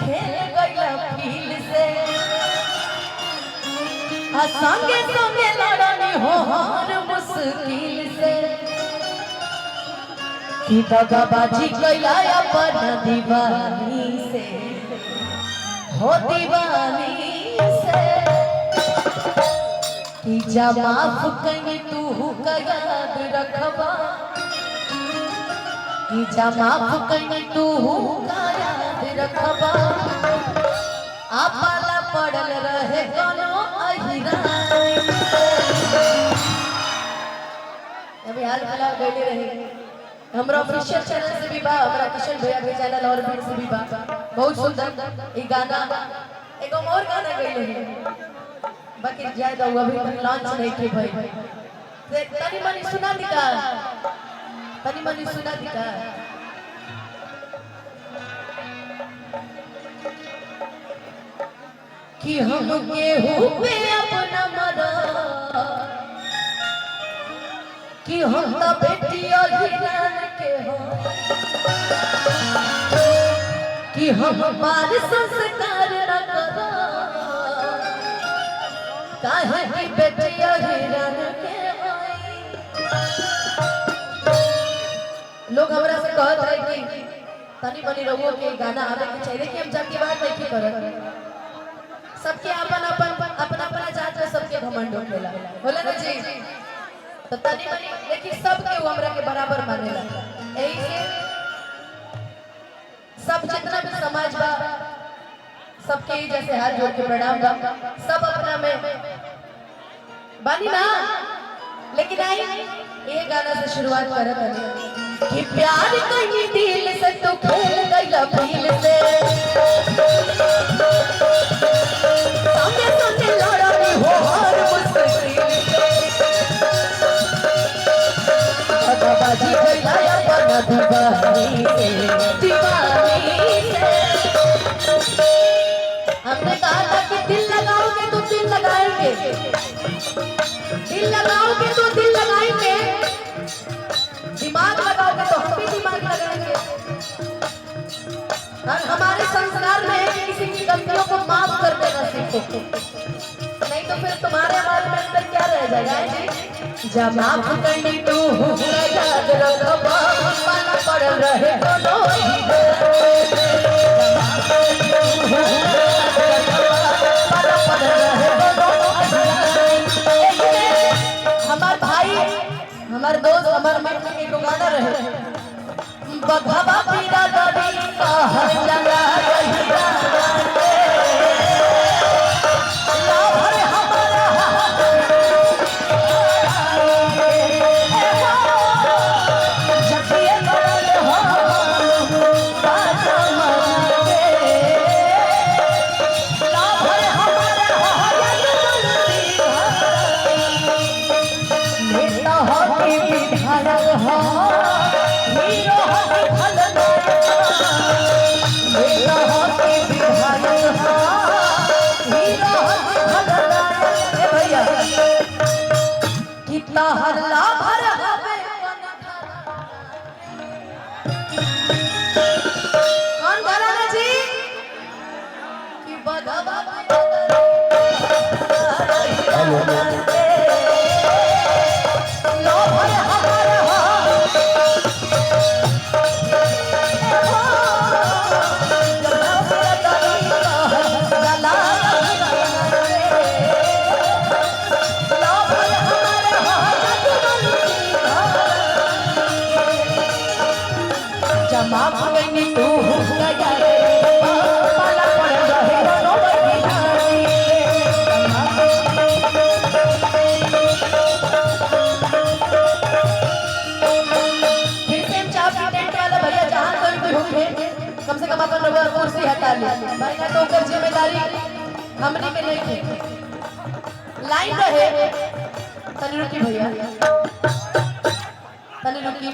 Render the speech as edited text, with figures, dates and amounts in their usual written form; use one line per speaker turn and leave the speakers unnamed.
खेल गया फील से संगे संगे लड़नी हो हर मुश्किल से कि दगाबाजी कैला अपन दीवानी से हो दीवानी से कि जब माफ कहीं तू का याद रखबा कि जब माफ कहीं तू का याद रखबा आपला पड़ल रहे कोनो अहिराई अभी हाल फिलहाल गए रहे हमरा ऑफिशियल चैनल से भी बा हमरा किशन भैया के चैनल और भी से भी बा बहुत सुंदर ई गाना एगो और गाना गइले है बाकी जाय दो अभी तक लॉन्च नहीं के भाई तनी मनी सुना दिका तनी मनी सुना दिका कि हम केहू पे अपना मरा कि हम तो बेटी अहिरान के हो कि हम हमारे संस्कार न करा काहे की बेटी अहिरान के लोग हमरा से कहत रहे कि तनी मनी रहुओ के गाना आवे के चाहिए कि हम जाके बात नहीं करत सबके अपन अपन अपना अपना जात में सबके घमंड होखेला होला ना जी तो तनी मनी लेकिन सब के हमरा के बराबर मानेला यही से सब जितना भी समाज बा सबके जैसे हाथ जोड़ के प्रणाम बा सब अपना में बानी ना लेकिन आई ये गाना से शुरुआत करत हनी कि प्यार कहीं दिल से तो खेल गइला फील से संगे संगे लड़नी हो हर मुश्किल दगाबाजी कैला अपन दीवानी से हमने कहा था कि दिल लगाओगे तो दिल लगाएंगे दिल लगाओगे तो दिल लगाएंगे दिमाग लगाओगे तो हम भी दिमाग लगाएंगे और हमारे संस्कार में है कि किसी की गलतियों को माफ कर देना सीखो नहीं तो फिर तुम्हारे हमारे अंदर क्या रह जाएगा जब माफ करनी तू याद रखबा पाना पड़ रहे कोनो हमार भाई हमार दोस्त हमार मित्र के गाना रहे बघवा पीरा दरी कहा चला कितना हल्ला भर हवे कौन घराना जी कि बघवा माफ कहीं तू गया पाला पड़ रहे कोनो फिर से चाबी टेंट वाला भैया जहां कोई भी होंगे कम से कम अपन कुर्सी हटा ले भाई ना तो ओकर जिम्मेदारी हमनी के नहीं थी लाइन रहे तनी रुकी भैया तनी रुकी